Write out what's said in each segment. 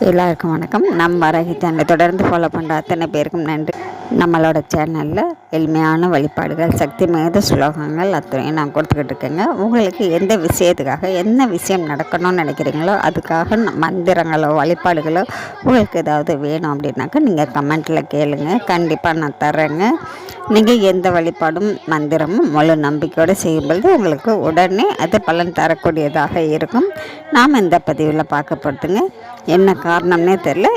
எல்லாருக்கும் வணக்கம். நம்ம வராகி சேனலை தொடர்ந்து ஃபாலோ பண்ணுற அத்தனை பேருக்கும் நன்றி. நம்மளோட சேனலில் எளிமையான வழிபாடுகள், சக்தி மிகுந்த ஸ்லோகங்கள் அத்தனையும் நான் கொடுத்துக்கிட்டு இருக்கேங்க. உங்களுக்கு எந்த விஷயத்துக்காக என்ன விஷயம் நடக்கணும்னு நினைக்கிறீங்களோ அதுக்காக மந்திரங்களோ வழிபாடுகளோ உங்களுக்கு ஏதாவது வேணும் அப்படின்னாக்கா நீங்கள் கமெண்ட்டில் கேளுங்க, கண்டிப்பாக நான் தர்றேங்க. நீங்கள் எந்த வழிபாடும் மந்திரமும் முழு நம்பிக்கையோடு செய்யும்பொழுது உங்களுக்கு உடனே அது பலன் தரக்கூடியதாக இருக்கும். நாம் இந்த பதிவில் பார்க்கப்படுதுங்க. என்ன காரணம்னே தெரில,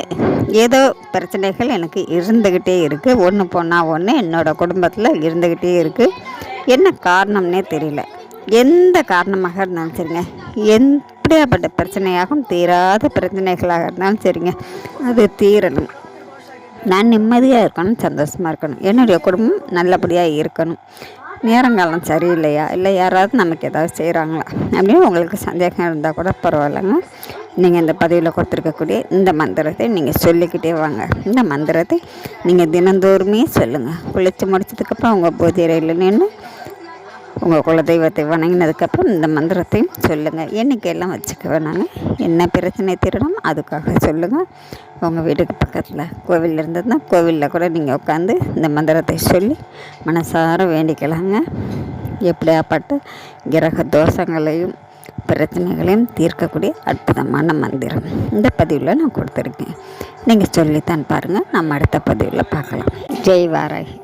ஏதோ பிரச்சனைகள் எனக்கு இருந்துக்கிட்டே இருக்குது. ஒன்று போனால் ஒன்று என்னோடய குடும்பத்தில் இருந்துக்கிட்டே இருக்குது. என்ன காரணம்னே தெரியல. எந்த காரணமாக இருந்தாலும் சரிங்க, எப்படியாப்பட்ட பிரச்சனையாகவும் தீராத பிரச்சனைகளாக இருந்தாலும் சரிங்க, அது தீரணும். நான் நிம்மதியாக இருக்கணும், சந்தோஷமாக இருக்கணும், என்னுடைய குடும்பம் நல்லபடியாக இருக்கணும். நேரங்காலம் சரியில்லையா, இல்லை யாராவது நமக்கு ஏதாவது செய்கிறாங்களா அப்படின்னு உங்களுக்கு சந்தேகம் இருந்தால் கூட பரவாயில்லைங்க. நீங்கள் இந்த பதிவில் கொடுத்துருக்கக்கூடிய இந்த மந்திரத்தை நீங்கள் சொல்லிக்கிட்டே வாங்க. இந்த மந்திரத்தை நீங்கள் தினந்தோறுமே சொல்லுங்கள். குளித்து முடிச்சதுக்கப்புறம் உங்கள் பூஜை அறையில் நின்று உங்கள் குலதெய்வத்தை வணங்கினதுக்கப்புறம் இந்த மந்திரத்தையும் சொல்லுங்கள். எண்ணிக்கையெல்லாம் வச்சுக்க வேணாங்க. என்ன பிரச்சனை தீரணும் அதுக்காக சொல்லுங்கள். உங்கள் வீட்டுக்கு பக்கத்தில் கோவில் இருந்ததுன்னா கோவிலில் கூட நீங்கள் உட்காந்து இந்த மந்திரத்தை சொல்லி மனசார வேண்டிக்கலாங்க. எப்படியாப்பட்ட கிரக தோஷங்களையும் பிரச்சனைகளையும் தீர்க்கக்கூடிய அற்புதமான மந்திரம் இந்த பதிவில் நான் கொடுத்துருக்கேன். நீங்கள் சொல்லித்தான் பாருங்கள். நம்ம அடுத்த பதிவில் பார்க்கலாம். ஜெய் வாராகி.